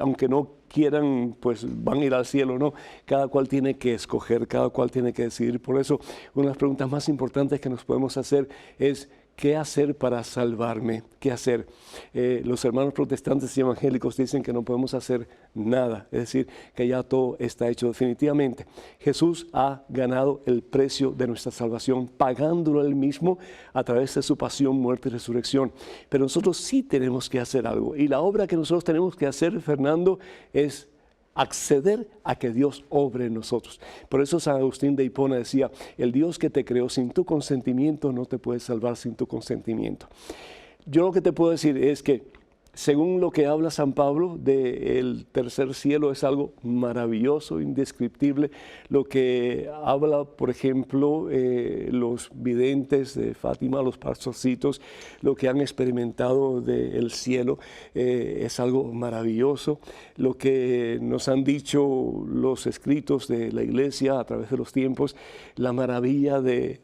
aunque no quieran, pues van a ir al cielo, no. Cada cual tiene que escoger, cada cual tiene que decidir. Por eso, una de las preguntas más importantes que nos podemos hacer es, ¿qué hacer para salvarme? ¿Qué hacer? Los hermanos protestantes y evangélicos dicen que no podemos hacer nada, es decir, que ya todo está hecho definitivamente. Jesús ha ganado el precio de nuestra salvación, pagándolo Él mismo a través de su pasión, muerte y resurrección. Pero nosotros sí tenemos que hacer algo. Y la obra que nosotros tenemos que hacer, Fernando, es acceder a que Dios obre en nosotros. Por eso San Agustín de Hipona decía, el Dios que te creó sin tu consentimiento no te puede salvar sin tu consentimiento. Yo lo que te puedo decir es que según lo que habla San Pablo del tercer cielo, es algo maravilloso, indescriptible. Lo que habla, por ejemplo, los videntes de Fátima, los pastorcitos, lo que han experimentado del cielo, es algo maravilloso. Lo que nos han dicho los escritos de la Iglesia a través de los tiempos, la maravilla de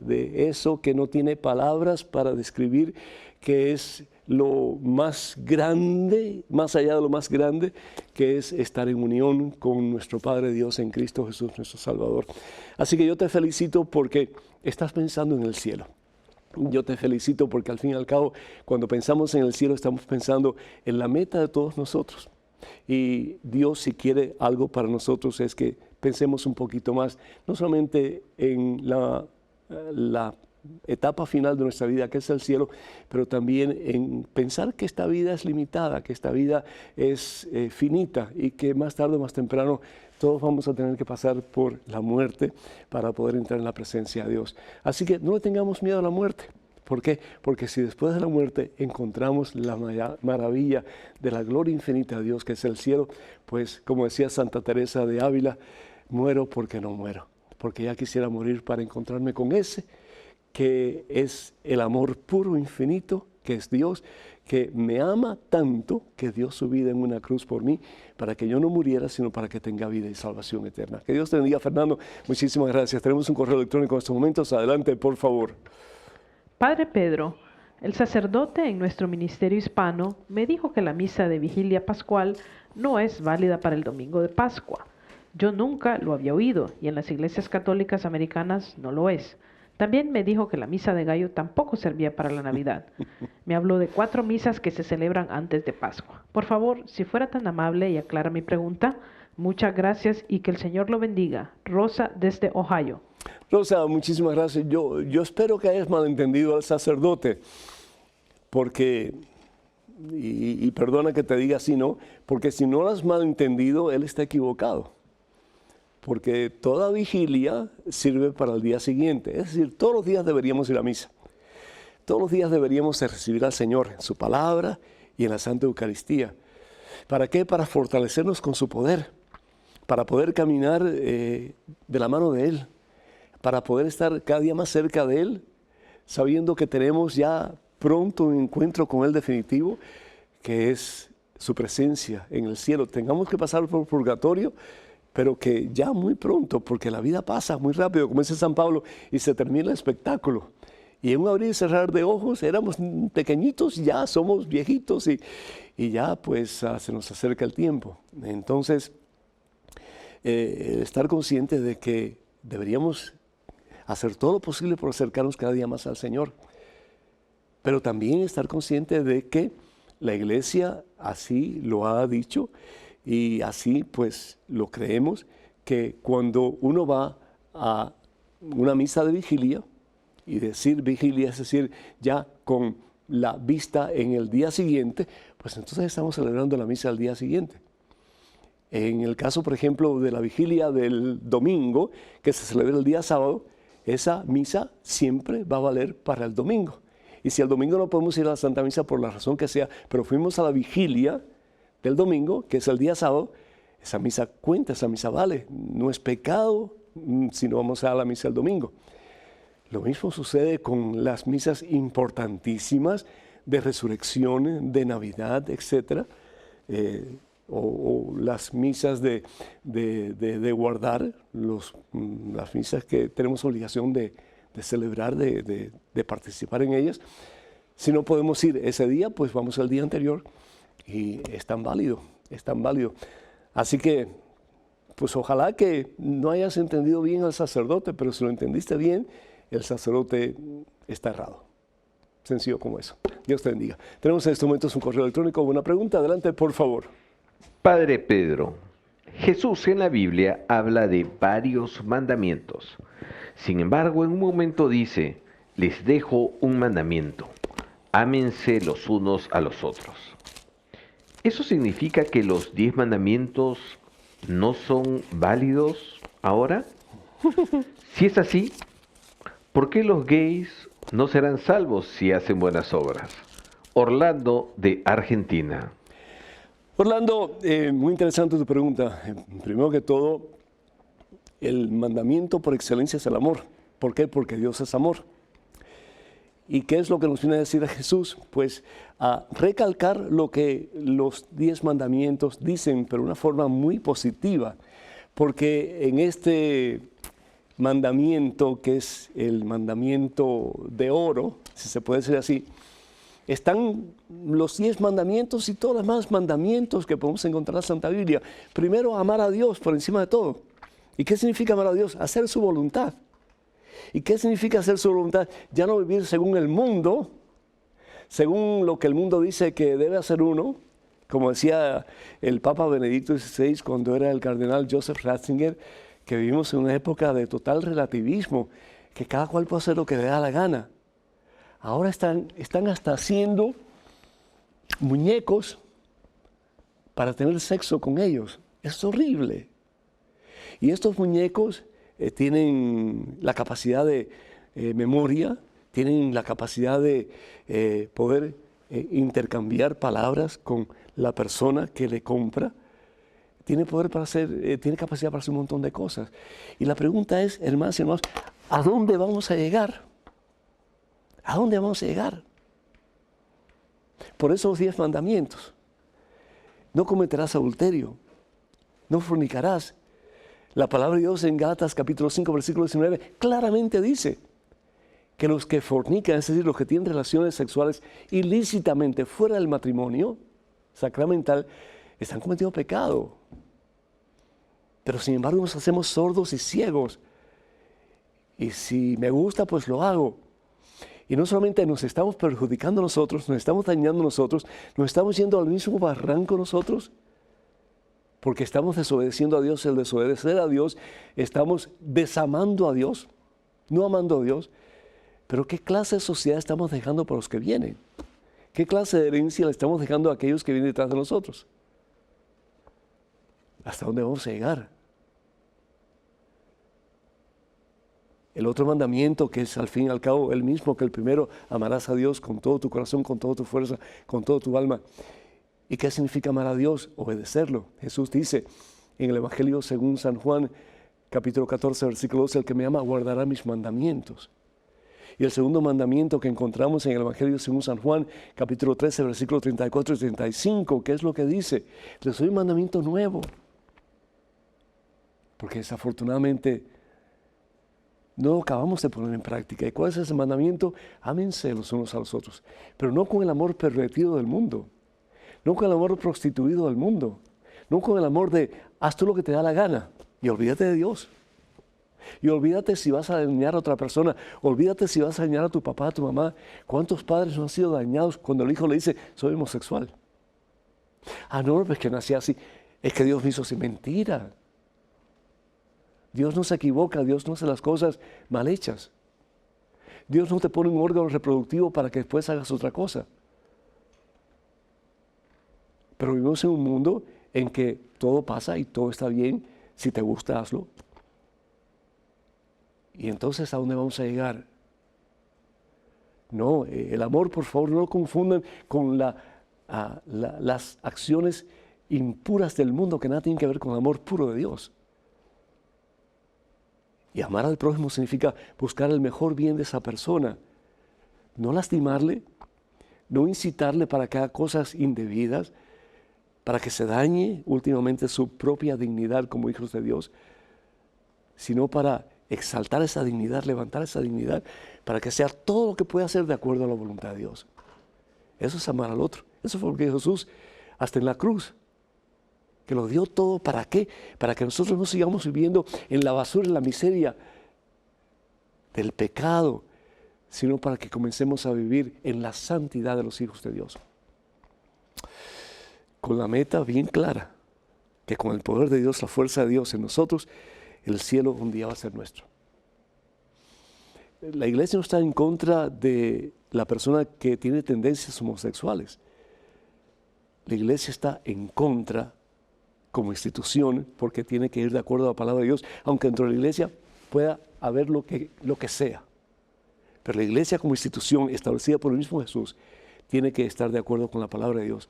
eso que no tiene palabras para describir, que es lo más grande, más allá de lo más grande, que es estar en unión con nuestro Padre Dios en Cristo Jesús, nuestro Salvador. Así que yo te felicito porque estás pensando en el cielo. Yo te felicito porque al fin y al cabo, cuando pensamos en el cielo, estamos pensando en la meta de todos nosotros. Y Dios, si quiere algo para nosotros, es que pensemos un poquito más, no solamente en la etapa final de nuestra vida, que es el cielo, pero también en pensar que esta vida es limitada, que esta vida es finita y que más tarde o más temprano todos vamos a tener que pasar por la muerte para poder entrar en la presencia de Dios. Así que no le tengamos miedo a la muerte. ¿Por qué? Porque si después de la muerte encontramos la maravilla de la gloria infinita de Dios, que es el cielo, pues como decía Santa Teresa de Ávila, muero porque no muero, porque ya quisiera morir para encontrarme con ese que es el amor puro, infinito, que es Dios, que me ama tanto que dio su vida en una cruz por mí, para que yo no muriera, sino para que tenga vida y salvación eterna. Que Dios te bendiga, Fernando. Muchísimas gracias. Tenemos un correo electrónico en estos momentos. Adelante, por favor. Padre Pedro, el sacerdote en nuestro ministerio hispano me dijo que la misa de vigilia pascual no es válida para el domingo de Pascua. Yo nunca lo había oído y en las iglesias católicas americanas no lo es. También me dijo que la misa de gallo tampoco servía para la Navidad. Me habló de 4 misas que se celebran antes de Pascua. Por favor, si fuera tan amable y aclara mi pregunta, muchas gracias y que el Señor lo bendiga. Rosa desde Ohio. Rosa, muchísimas gracias. Yo espero que hayas malentendido al sacerdote, porque, y perdona que te diga así, ¿no? Porque si no lo has malentendido, él está equivocado. Porque toda vigilia sirve para el día siguiente. Es decir, todos los días deberíamos ir a misa. Todos los días deberíamos recibir al Señor en su palabra y en la Santa Eucaristía. ¿Para qué? Para fortalecernos con su poder, para poder caminar de la mano de Él, para poder estar cada día más cerca de Él, sabiendo que tenemos ya pronto un encuentro con Él definitivo, que es su presencia en el cielo. Tengamos que pasar por purgatorio, pero que ya muy pronto, porque la vida pasa muy rápido, como dice San Pablo, y se termina el espectáculo. Y en un abrir y cerrar de ojos éramos pequeñitos, ya somos viejitos y ya pues se nos acerca el tiempo. Entonces, estar consciente de que deberíamos hacer todo lo posible por acercarnos cada día más al Señor, pero también estar consciente de que la Iglesia así lo ha dicho y así pues lo creemos, que cuando uno va a una misa de vigilia, y decir vigilia es decir ya con la vista en el día siguiente, pues entonces estamos celebrando la misa al día siguiente. En el caso, por ejemplo, de la vigilia del domingo, que se celebra el día sábado, esa misa siempre va a valer para el domingo. Y si el domingo no podemos ir a la Santa Misa por la razón que sea, pero fuimos a la vigilia del domingo, que es el día sábado, esa misa cuenta, esa misa vale. No es pecado si no vamos a la misa el domingo. Lo mismo sucede con las misas importantísimas de resurrección, de Navidad, etc. O las misas de guardar, las misas que tenemos obligación de celebrar, de participar en ellas. Si no podemos ir ese día, pues vamos al día anterior y es tan válido, es tan válido. Así que, pues ojalá que no hayas entendido bien al sacerdote, pero si lo entendiste bien, el sacerdote está errado. Sencillo como eso. Dios te bendiga. Tenemos en estos momentos un correo electrónico. Una pregunta. Adelante, por favor. Padre Pedro, Jesús en la Biblia habla de varios mandamientos. Sin embargo, en un momento dice, les dejo un mandamiento. Ámense los unos a los otros. ¿Eso significa que los 10 mandamientos no son válidos ahora? Si es así, ¿por qué los gays no serán salvos si hacen buenas obras? Orlando, de Argentina. Orlando, muy interesante tu pregunta. Primero que todo, el mandamiento por excelencia es el amor. ¿Por qué? Porque Dios es amor. ¿Y qué es lo que nos viene a decir a Jesús? Pues a recalcar lo que los 10 mandamientos dicen, pero de una forma muy positiva. Porque en este mandamiento, que es el mandamiento de oro, si se puede decir así, están los 10 mandamientos y todos los demás mandamientos que podemos encontrar en la Santa Biblia. Primero, amar a Dios por encima de todo. ¿Y qué significa amar a Dios? Hacer su voluntad. ¿Y qué significa hacer su voluntad? Ya no vivir según el mundo, según lo que el mundo dice que debe hacer uno, como decía el Papa Benedicto XVI cuando era el cardenal Joseph Ratzinger, que vivimos en una época de total relativismo, que cada cual puede hacer lo que le da la gana. Ahora están hasta haciendo muñecos para tener sexo con ellos. Es horrible. Y estos muñecos tienen la capacidad de memoria, tienen la capacidad de poder intercambiar palabras con la persona que le compra. Tiene poder para hacer, tiene capacidad para hacer un montón de cosas. Y la pregunta es, hermanos y hermanos, ¿a dónde vamos a llegar? ¿A dónde vamos a llegar? Por eso los 10 mandamientos. No cometerás adulterio, no fornicarás. La palabra de Dios en Gálatas capítulo 5, versículo 19, claramente dice que los que fornican, es decir, los que tienen relaciones sexuales ilícitamente fuera del matrimonio sacramental, están cometiendo pecado. Pero sin embargo nos hacemos sordos y ciegos. Y si me gusta, pues lo hago. Y no solamente nos estamos perjudicando nosotros, nos estamos dañando nosotros, nos estamos yendo al mismo barranco nosotros, porque estamos desobedeciendo a Dios. El desobedecer a Dios, estamos desamando a Dios, no amando a Dios. Pero ¿qué clase de sociedad estamos dejando para los que vienen? ¿Qué clase de herencia le estamos dejando a aquellos que vienen detrás de nosotros? ¿Hasta dónde vamos a llegar? El otro mandamiento, que es al fin y al cabo el mismo que el primero, amarás a Dios con todo tu corazón, con toda tu fuerza, con toda tu alma. ¿Y qué significa amar a Dios? Obedecerlo. Jesús dice en el Evangelio según San Juan, capítulo 14, versículo 12, el que me ama guardará mis mandamientos. Y el segundo mandamiento que encontramos en el Evangelio según San Juan, capítulo 13, versículo 34 y 35, ¿qué es lo que dice? Les doy un mandamiento nuevo. Porque desafortunadamente no lo acabamos de poner en práctica. ¿Y cuál es ese mandamiento? Ámense los unos a los otros. Pero no con el amor pervertido del mundo. No con el amor prostituido del mundo. No con el amor de haz tú lo que te da la gana y olvídate de Dios. Y olvídate si vas a dañar a otra persona. Olvídate si vas a dañar a tu papá, a tu mamá. ¿Cuántos padres no han sido dañados cuando el hijo le dice, soy homosexual? Ah, no, pues que nací así. Es que Dios me hizo así. Mentira. Dios no se equivoca. Dios no hace las cosas mal hechas. Dios no te pone un órgano reproductivo para que después hagas otra cosa. Pero vivimos en un mundo en que todo pasa y todo está bien. Si te gusta, hazlo. Y entonces, ¿a dónde vamos a llegar? No, el amor, por favor, no lo confundan con las acciones impuras del mundo que nada tienen que ver con el amor puro de Dios. Y amar al prójimo significa buscar el mejor bien de esa persona. No lastimarle, no incitarle para que haga cosas indebidas, para que se dañe últimamente su propia dignidad como hijos de Dios, sino para exaltar esa dignidad, levantar esa dignidad, para que sea todo lo que pueda hacer de acuerdo a la voluntad de Dios. Eso es amar al otro. Eso fue lo que Jesús, hasta en la cruz, que lo dio todo, ¿para qué? Para que nosotros no sigamos viviendo en la basura, en la miseria del pecado, sino para que comencemos a vivir en la santidad de los hijos de Dios. Con la meta bien clara, que con el poder de Dios, la fuerza de Dios en nosotros, el cielo un día va a ser nuestro. La iglesia no está en contra de la persona que tiene tendencias homosexuales. La iglesia está en contra como institución porque tiene que ir de acuerdo a la palabra de Dios, aunque dentro de la iglesia pueda haber lo que sea. Pero la iglesia como institución establecida por el mismo Jesús tiene que estar de acuerdo con la palabra de Dios.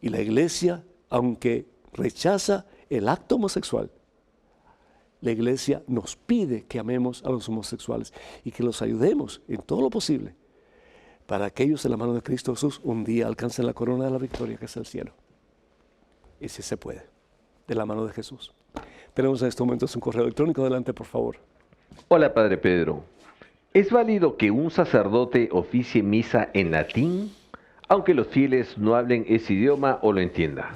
Y la iglesia, aunque rechaza el acto homosexual, la iglesia nos pide que amemos a los homosexuales y que los ayudemos en todo lo posible para que ellos, en la mano de Cristo Jesús, un día alcancen la corona de la victoria que es el cielo. Y si se puede, de la mano de Jesús. Tenemos en estos momentos un correo electrónico. Adelante, por favor. Hola, Padre Pedro. ¿Es válido que un sacerdote oficie misa en latín, aunque los fieles no hablen ese idioma o lo entiendan?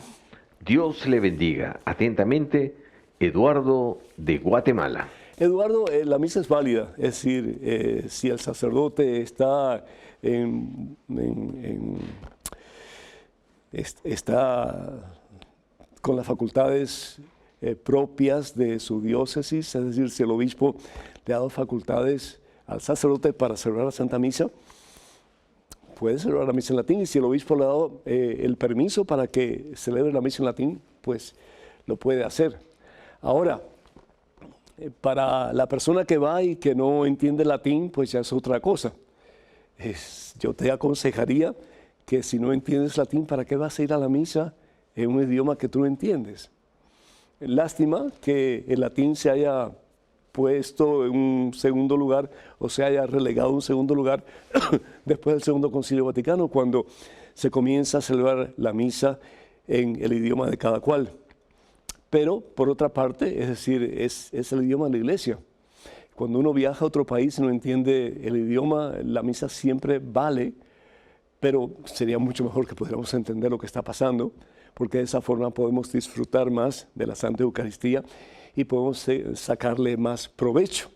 Dios le bendiga. Atentamente, Eduardo de Guatemala. Eduardo, la misa es válida. Es decir, si el sacerdote está está con las facultades propias de su diócesis, es decir, si el obispo le ha dado facultades al sacerdote para celebrar la Santa Misa, puede celebrar la misa en latín, y si el obispo le ha dado el permiso para que celebre la misa en latín, pues lo puede hacer. Ahora, para la persona que va y que no entiende latín, pues ya es otra cosa. Yo te aconsejaría que si no entiendes latín, ¿para qué vas a ir a la misa en un idioma que tú no entiendes? Lástima que el latín se haya puesto en un segundo lugar o se haya relegado a un segundo lugar después del Segundo Concilio Vaticano, cuando se comienza a celebrar la misa en el idioma de cada cual. Pero, por otra parte, es decir, es el idioma de la iglesia. Cuando uno viaja a otro país y no entiende el idioma, la misa siempre vale, pero sería mucho mejor que pudiéramos entender lo que está pasando, porque de esa forma podemos disfrutar más de la Santa Eucaristía y podemos sacarle más provecho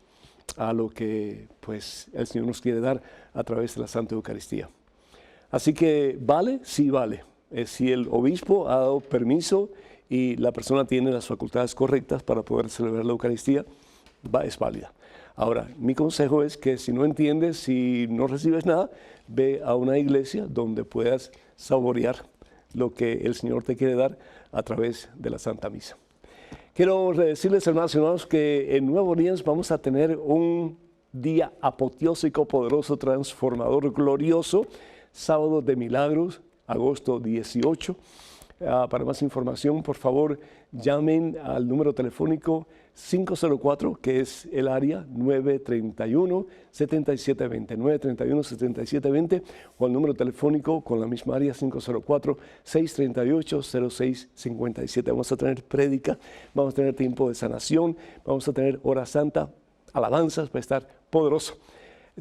a lo que pues, el Señor nos quiere dar a través de la Santa Eucaristía. Así que, ¿vale? Sí vale. Si el obispo ha dado permiso y la persona tiene las facultades correctas para poder celebrar la Eucaristía, es válida. Ahora, mi consejo es que si no entiendes, si no recibes nada, ve a una iglesia donde puedas saborear lo que el Señor te quiere dar a través de la Santa Misa. Quiero decirles, hermanos y hermanos, que en Nueva Orleans vamos a tener un día apoteósico, poderoso, transformador, glorioso, sábado de milagros, agosto 18. Para más información, por favor, llamen al número telefónico 504, que es el área 931-7720, 931-7720, o al número telefónico con la misma área 504-638-0657. Vamos a tener prédica, vamos a tener tiempo de sanación, vamos a tener hora santa, alabanzas, va a estar poderoso.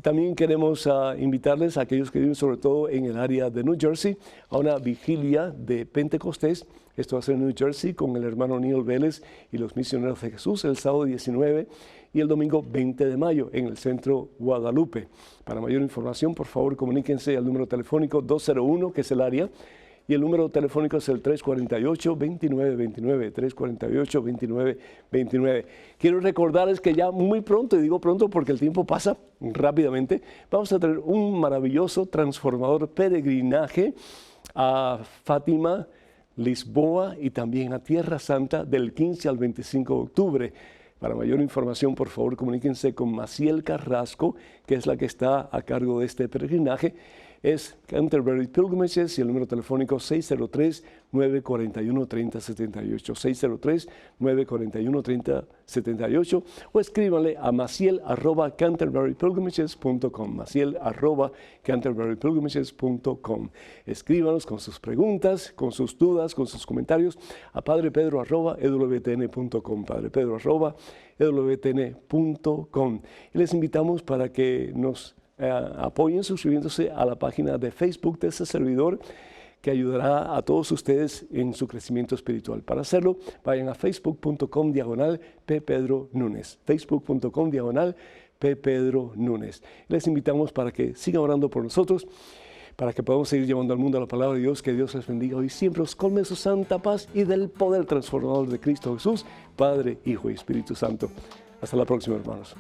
También queremos invitarles a aquellos que viven sobre todo en el área de New Jersey a una vigilia de Pentecostés. Esto va a ser en New Jersey con el hermano Neil Vélez y los misioneros de Jesús el sábado 19 y el domingo 20 de mayo en el centro Guadalupe. Para mayor información, por favor, comuníquense al número telefónico 201, que es el área, y el número telefónico es el 348-2929, 348-2929. Quiero recordarles que ya muy pronto, y digo pronto porque el tiempo pasa rápidamente, vamos a tener un maravilloso, transformador peregrinaje a Fátima, Lisboa y también a Tierra Santa del 15 al 25 de octubre. Para mayor información, por favor, comuníquense con Maciel Carrasco, que es la que está a cargo de este peregrinaje. Es Canterbury Pilgrimages y el número telefónico 603-941-3078, 603-941-3078, o escríbanle a maciel@canterburypilgrimages.com, maciel@canterburypilgrimages.com. Escríbanos con sus preguntas, con sus dudas, con sus comentarios a padrepedro@ewtn.com, padrepedro@ewtn.com. Y les invitamos para que nos apoyen suscribiéndose a la página de Facebook de este servidor, que ayudará a todos ustedes en su crecimiento espiritual. Para hacerlo, vayan a facebook.com/ppedronunes, facebook.com/ppedronunes. Les invitamos para que sigan orando por nosotros, para que podamos seguir llevando al mundo la palabra de Dios. Que Dios les bendiga hoy, siempre os colme de su santa paz y del poder transformador de Cristo Jesús, Padre, Hijo y Espíritu Santo. Hasta la próxima, hermanos.